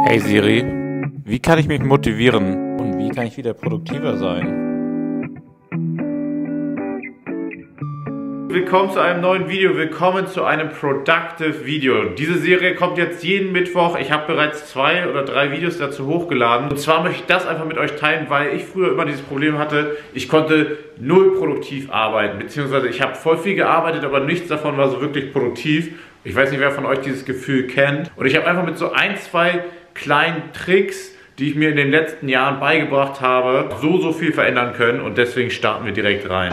Hey Siri, wie kann ich mich motivieren und wie kann ich wieder produktiver sein? Willkommen zu einem neuen Video, willkommen zu einem Productive Video. Diese Serie kommt jetzt jeden Mittwoch. Ich habe bereits 2 oder 3 Videos dazu hochgeladen. Und zwar möchte ich das einfach mit euch teilen, weil ich früher immer dieses Problem hatte, ich konnte null produktiv arbeiten. Beziehungsweise ich habe voll viel gearbeitet, aber nichts davon war so wirklich produktiv. Ich weiß nicht, wer von euch dieses Gefühl kennt. Und ich habe einfach mit so 1, 2 kleinen Tricks, die ich mir in den letzten Jahren beigebracht habe, so viel verändern können. Und deswegen starten wir direkt rein.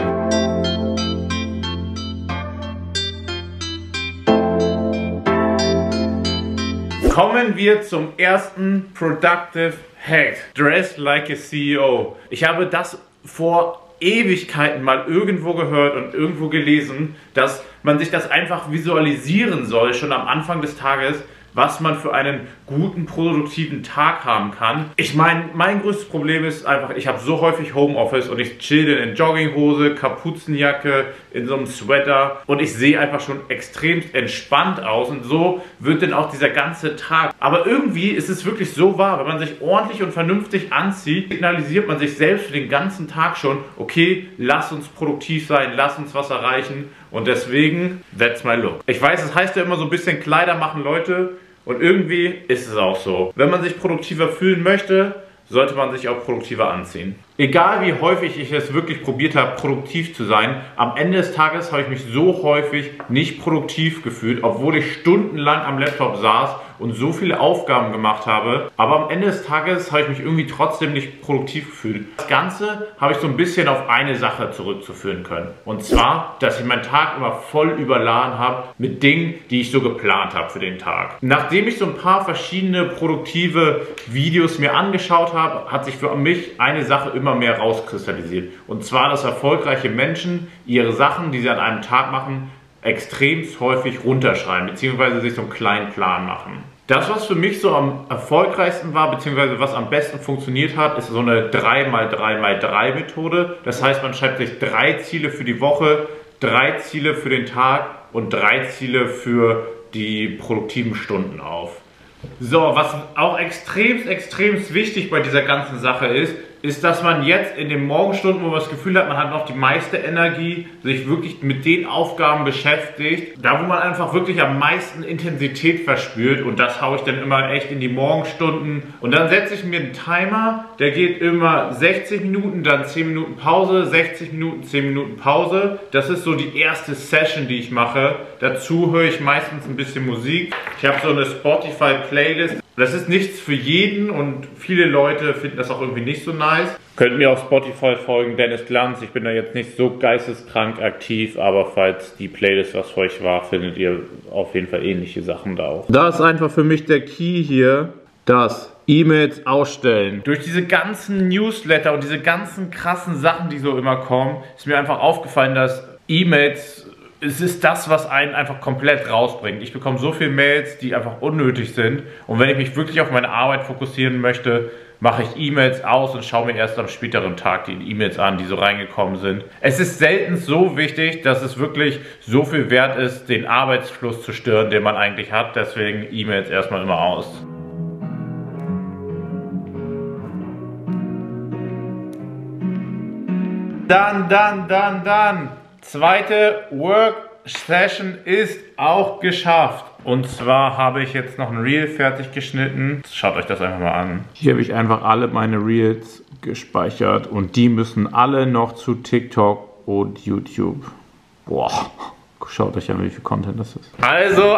Kommen wir zum ersten Productive Hack. Dress like a CEO. Ich habe das vor Ewigkeiten mal irgendwo gehört und irgendwo gelesen, dass man sich das einfach visualisieren soll, schon am Anfang des Tages, was man für einen guten, produktiven Tag haben kann. Ich meine, mein größtes Problem ist einfach, ich habe so häufig Homeoffice und ich chill in Jogginghose, Kapuzenjacke, in so einem Sweater und ich sehe einfach schon extrem entspannt aus und so wird dann auch dieser ganze Tag. Aber irgendwie ist es wirklich so wahr, wenn man sich ordentlich und vernünftig anzieht, signalisiert man sich selbst für den ganzen Tag schon, okay, lass uns produktiv sein, lass uns was erreichen und deswegen, that's my look. Ich weiß, es heißt ja immer so ein bisschen Kleider machen Leute, und irgendwie ist es auch so. Wenn man sich produktiver fühlen möchte, sollte man sich auch produktiver anziehen. Egal wie häufig ich es wirklich probiert habe, produktiv zu sein, am Ende des Tages habe ich mich so häufig nicht produktiv gefühlt, obwohl ich stundenlang am Laptop saß und so viele Aufgaben gemacht habe. Aber am Ende des Tages habe ich mich irgendwie trotzdem nicht produktiv gefühlt. Das Ganze habe ich so ein bisschen auf eine Sache zurückzuführen können. Und zwar, dass ich meinen Tag immer voll überladen habe mit Dingen, die ich so geplant habe für den Tag. Nachdem ich so ein paar verschiedene produktive Videos mir angeschaut habe, hat sich für mich eine Sache immer mehr rauskristallisiert. Und zwar, dass erfolgreiche Menschen ihre Sachen, die sie an einem Tag machen, extrem häufig runterschreiben, beziehungsweise sich so einen kleinen Plan machen. Das, was für mich so am erfolgreichsten war, beziehungsweise was am besten funktioniert hat, ist so eine 3x3x3 Methode. Das heißt, man schreibt sich 3 Ziele für die Woche, 3 Ziele für den Tag und 3 Ziele für die produktiven Stunden auf. So, was auch extrem wichtig bei dieser ganzen Sache ist, dass man jetzt in den Morgenstunden, wo man das Gefühl hat, man hat noch die meiste Energie, sich wirklich mit den Aufgaben beschäftigt, da wo man einfach wirklich am meisten Intensität verspürt und das haue ich dann immer echt in die Morgenstunden und dann setze ich mir einen Timer, der geht immer 60 Minuten, dann 10 Minuten Pause, 60 Minuten, 10 Minuten Pause. Das ist so die erste Session, die ich mache. Dazu höre ich meistens ein bisschen Musik. Ich habe so eine Spotify-Playlist. Das ist nichts für jeden und viele Leute finden das auch irgendwie nicht so nice. Könnt mir auf Spotify folgen, Dennis Glanz. Ich bin da jetzt nicht so geisteskrank aktiv, aber falls die Playlist was für euch war, findet ihr auf jeden Fall ähnliche Sachen da auch. Da ist einfach für mich der Key hier, das E-Mails ausstellen. Durch diese ganzen Newsletter und diese ganzen krassen Sachen, die so immer kommen, ist mir einfach aufgefallen, dass E-Mails, es ist das, was einen einfach komplett rausbringt. Ich bekomme so viele Mails, die einfach unnötig sind. Und wenn ich mich wirklich auf meine Arbeit fokussieren möchte, mache ich E-Mails aus und schaue mir erst am späteren Tag die E-Mails an, die so reingekommen sind. Es ist selten so wichtig, dass es wirklich so viel wert ist, den Arbeitsfluss zu stören, den man eigentlich hat. Deswegen E-Mails erstmal immer aus. Dann. Zweite Work-Session ist auch geschafft. Und zwar habe ich jetzt noch ein Reel fertig geschnitten. Schaut euch das einfach mal an. Hier habe ich einfach alle meine Reels gespeichert. Und die müssen alle noch zu TikTok und YouTube. Boah, schaut euch an, wie viel Content das ist. Also.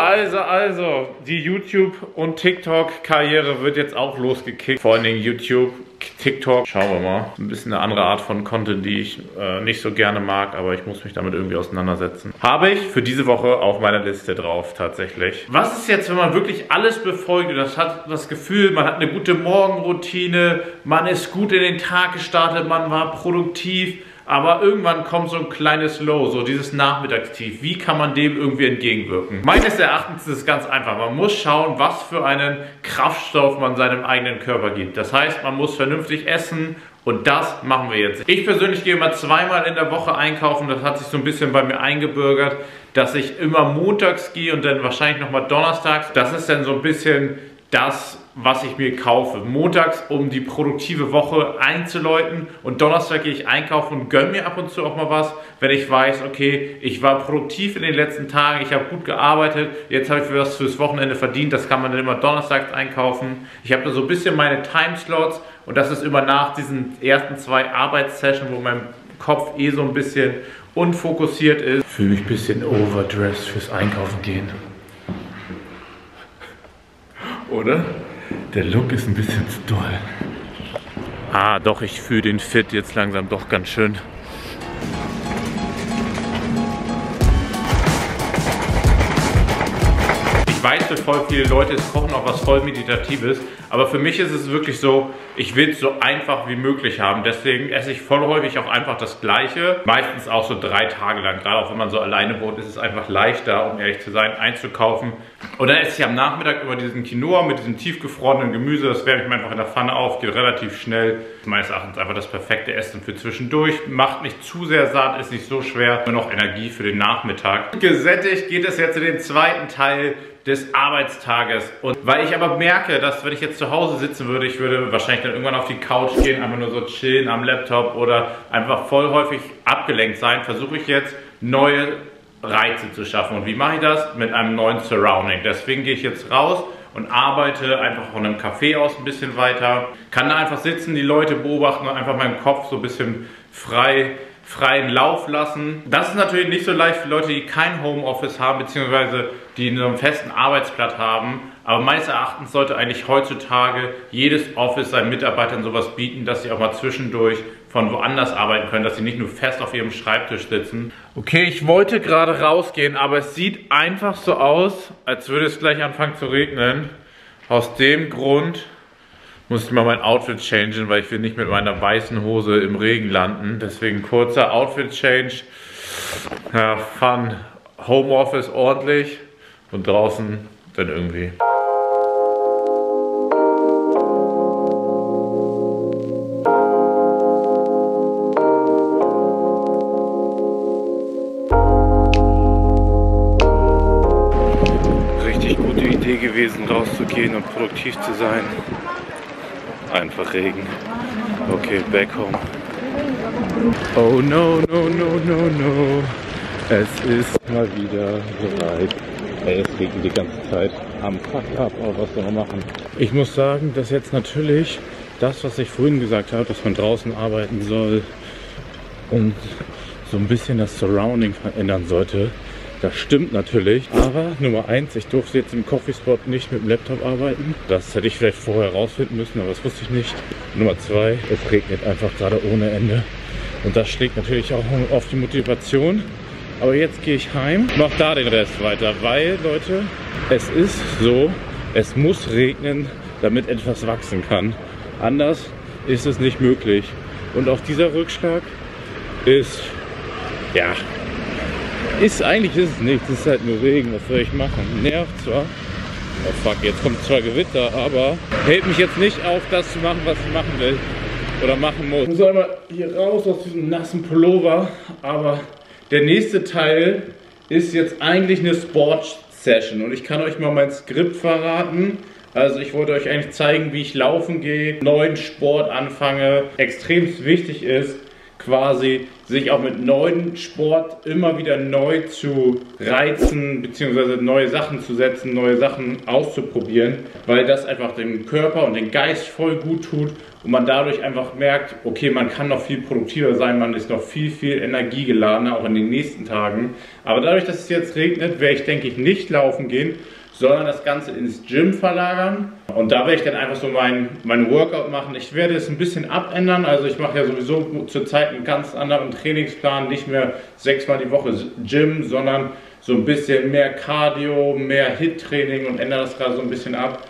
Die YouTube- und TikTok-Karriere wird jetzt auch losgekickt. Vor allen Dingen YouTube. TikTok, schauen wir mal. Ein bisschen eine andere Art von Content, die ich nicht so gerne mag, aber ich muss mich damit irgendwie auseinandersetzen. Habe ich für diese Woche auf meiner Liste drauf, tatsächlich. Was ist jetzt, wenn man wirklich alles befolgt und das hat das Gefühl, man hat eine gute Morgenroutine, man ist gut in den Tag gestartet, man war produktiv, aber irgendwann kommt so ein kleines Low, so dieses Nachmittagstief. Wie kann man dem irgendwie entgegenwirken? Meines Erachtens ist es ganz einfach. Man muss schauen, was für einen Kraftstoff man seinem eigenen Körper gibt. Das heißt, man muss vernünftig essen und das machen wir jetzt. Ich persönlich gehe immer 2-mal in der Woche einkaufen. Das hat sich so ein bisschen bei mir eingebürgert, dass ich immer montags gehe und dann wahrscheinlich nochmal donnerstags. Das ist dann so ein bisschen das, was ich mir kaufe. Montags, um die produktive Woche einzuläuten, und Donnerstag gehe ich einkaufen und gönne mir ab und zu auch mal was, wenn ich weiß, okay, ich war produktiv in den letzten Tagen, ich habe gut gearbeitet, jetzt habe ich was fürs Wochenende verdient, das kann man dann immer donnerstags einkaufen. Ich habe da so ein bisschen meine Timeslots, und das ist immer nach diesen ersten 2 Arbeitssessions, wo mein Kopf so ein bisschen unfokussiert ist. Ich fühle mich ein bisschen overdressed fürs Einkaufen gehen. Oder? Der Look ist ein bisschen zu doll. Ah, doch, ich fühle den Fit jetzt langsam doch ganz schön. Ich weiß, für voll viele Leute ist Kochen auch was voll Meditatives, aber für mich ist es wirklich so, ich will es so einfach wie möglich haben. Deswegen esse ich voll häufig auch einfach das Gleiche. Meistens auch so 3 Tage lang. Gerade auch wenn man so alleine wohnt, ist es einfach leichter, um ehrlich zu sein, einzukaufen. Und dann esse ich am Nachmittag immer diesen Quinoa mit diesem tiefgefrorenen Gemüse. Das wärme ich mir einfach in der Pfanne auf, geht relativ schnell. Meines Erachtens einfach das perfekte Essen für zwischendurch. Macht nicht zu sehr satt, ist nicht so schwer. Nur noch Energie für den Nachmittag. Gesättigt geht es jetzt in den zweiten Teil des Arbeitstages. Und weil ich aber merke, dass wenn ich jetzt zu Hause sitzen würde, ich würde wahrscheinlich dann irgendwann auf die Couch gehen, einfach nur so chillen am Laptop oder einfach voll häufig abgelenkt sein, versuche ich jetzt neue Reize zu schaffen. Und wie mache ich das? Mit einem neuen Surrounding. Deswegen gehe ich jetzt raus und arbeite einfach von einem Café aus ein bisschen weiter. Kann da einfach sitzen, die Leute beobachten und einfach meinen Kopf so ein bisschen freien Lauf lassen. Das ist natürlich nicht so leicht für Leute, die kein Homeoffice haben, beziehungsweise die einen festen Arbeitsplatz haben. Aber meines Erachtens sollte eigentlich heutzutage jedes Office seinen Mitarbeitern sowas bieten, dass sie auch mal zwischendurch von woanders arbeiten können, dass sie nicht nur fest auf ihrem Schreibtisch sitzen. Okay, ich wollte gerade rausgehen, aber es sieht einfach so aus, als würde es gleich anfangen zu regnen. Aus dem Grund muss ich mal mein Outfit changen, weil ich will nicht mit meiner weißen Hose im Regen landen. Deswegen kurzer Outfit-Change. Ja, Fun, Homeoffice ordentlich und draußen dann irgendwie. Richtig gute Idee gewesen, rauszugehen und produktiv zu sein. Einfach Regen. Okay, back home. Oh no, no, no, no, no. Es ist mal wieder soweit. Ey, es regnet die ganze Zeit. Am Fuck up, aber was soll man machen? Ich muss sagen, dass jetzt natürlich das, was ich vorhin gesagt habe, dass man draußen arbeiten soll und so ein bisschen das Surrounding verändern sollte, das stimmt natürlich, aber Nummer 1, ich durfte jetzt im Coffeespot nicht mit dem Laptop arbeiten. Das hätte ich vielleicht vorher rausfinden müssen, aber das wusste ich nicht. Nummer 2, es regnet einfach gerade ohne Ende. Und das schlägt natürlich auch auf die Motivation. Aber jetzt gehe ich heim, mache da den Rest weiter, weil, Leute, es ist so, es muss regnen, damit etwas wachsen kann. Anders ist es nicht möglich. Und auch dieser Rückschlag ist, ja, eigentlich ist es nichts, es ist halt nur Regen, was soll ich machen? Nervt zwar, oh fuck, jetzt kommt zwar Gewitter, aber hält mich jetzt nicht auf, das zu machen, was ich machen will oder machen muss. Ich muss einmal hier raus aus diesem nassen Pullover, aber der nächste Teil ist jetzt eigentlich eine Sport-Session und ich kann euch mal mein Skript verraten. Also ich wollte euch eigentlich zeigen, wie ich laufen gehe, neuen Sport anfange. Extrem wichtig ist, quasi sich auch mit neuen Sport immer wieder neu zu reizen, beziehungsweise neue Sachen zu setzen, neue Sachen auszuprobieren, weil das einfach dem Körper und den Geist voll gut tut und man dadurch einfach merkt, okay, man kann noch viel produktiver sein, man ist noch viel energiegeladener, auch in den nächsten Tagen. Aber dadurch, dass es jetzt regnet, werde ich, denke ich, nicht laufen gehen, sondern das Ganze ins Gym verlagern. Und da werde ich dann einfach so mein Workout machen. Ich werde es ein bisschen abändern. Also ich mache ja sowieso zurzeit einen ganz anderen Trainingsplan. Nicht mehr 6-mal die Woche Gym, sondern so ein bisschen mehr Cardio, mehr HIIT-Training und ändere das gerade so ein bisschen ab.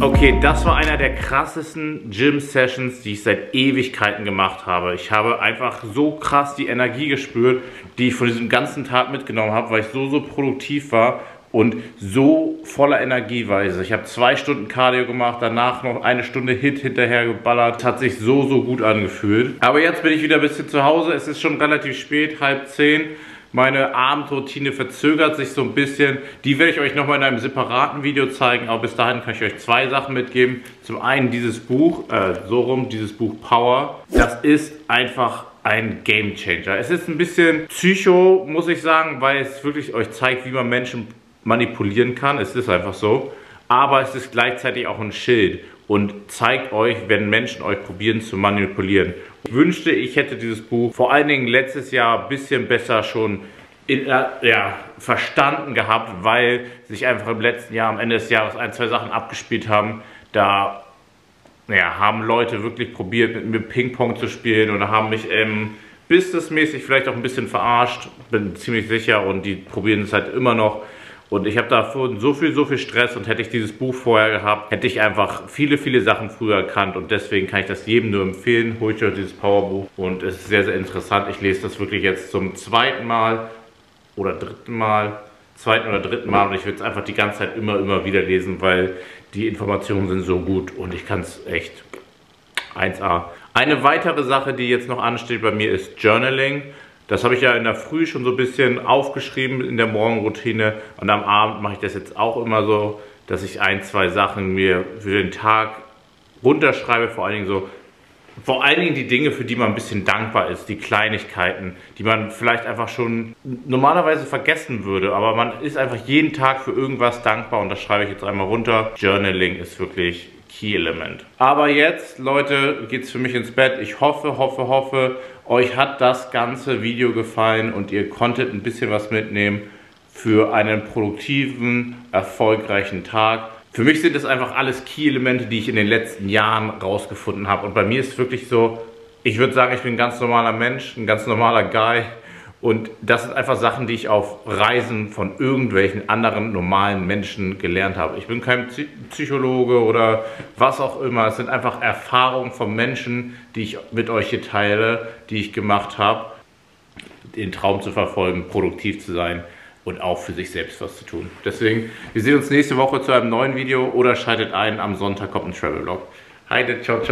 Okay, Okay, das war einer der krassesten Gym-Sessions, die ich seit Ewigkeiten gemacht habe. Ich habe einfach so krass die Energie gespürt, die ich von diesem ganzen Tag mitgenommen habe, weil ich so produktiv war und so voller Energie war. Also ich habe 2 Stunden Cardio gemacht, danach noch 1 Stunde HIIT hinterher geballert. Hat sich so gut angefühlt. Aber jetzt bin ich wieder ein bisschen zu Hause. Es ist schon relativ spät, 9:30. Meine Abendroutine verzögert sich so ein bisschen. Die werde ich euch nochmal in einem separaten Video zeigen. Aber bis dahin kann ich euch 2 Sachen mitgeben. Zum einen dieses Buch, dieses Buch Power. Das ist einfach ein Game Changer. Es ist ein bisschen Psycho, muss ich sagen, weil es wirklich euch zeigt, wie man Menschen manipulieren kann. Es ist einfach so. Aber es ist gleichzeitig auch ein Schild und zeigt euch, wenn Menschen euch probieren zu manipulieren. Ich wünschte, ich hätte dieses Buch vor allen Dingen letztes Jahr ein bisschen besser schon verstanden gehabt, weil sich einfach im letzten Jahr, am Ende des Jahres, 1, 2 Sachen abgespielt haben. Da haben Leute wirklich probiert, mit mir Ping-Pong zu spielen oder haben mich businessmäßig vielleicht auch ein bisschen verarscht, bin ziemlich sicher, und die probieren es halt immer noch. Und ich habe davor so viel Stress, und hätte ich dieses Buch vorher gehabt, hätte ich einfach viele Sachen früher erkannt, und deswegen kann ich das jedem nur empfehlen. Holt euch dieses Powerbuch, und es ist sehr interessant. Ich lese das wirklich jetzt zum 2. oder dritten Mal, und ich will es einfach die ganze Zeit immer wieder lesen, weil die Informationen sind so gut und ich kann es echt 1A. Eine weitere Sache, die jetzt noch ansteht bei mir, ist Journaling. Das habe ich ja in der Früh schon so ein bisschen aufgeschrieben in der Morgenroutine, und am Abend mache ich das jetzt auch immer so, dass ich 1, 2 Sachen mir für den Tag runterschreibe, vor allen Dingen die Dinge, für die man ein bisschen dankbar ist, die Kleinigkeiten, die man vielleicht einfach schon normalerweise vergessen würde, aber man ist einfach jeden Tag für irgendwas dankbar, und das schreibe ich jetzt einmal runter. Journaling ist wirklich Key-Element. Aber jetzt, Leute, geht es für mich ins Bett. Ich hoffe, euch hat das ganze Video gefallen und ihr konntet ein bisschen was mitnehmen für einen produktiven, erfolgreichen Tag. Für mich sind das einfach alles Key-Elemente, die ich in den letzten Jahren rausgefunden habe. Und bei mir ist es wirklich so, ich würde sagen, ich bin ein ganz normaler Mensch, ein ganz normaler Guy. Und das sind einfach Sachen, die ich auf Reisen von irgendwelchen anderen normalen Menschen gelernt habe. Ich bin kein Psychologe oder was auch immer. Es sind einfach Erfahrungen von Menschen, die ich mit euch hier teile, die ich gemacht habe, den Traum zu verfolgen, produktiv zu sein und auch für sich selbst was zu tun. Deswegen, wir sehen uns nächste Woche zu einem neuen Video, oder schaltet ein, am Sonntag kommt ein Travel-Vlog. Heide, ciao, ciao.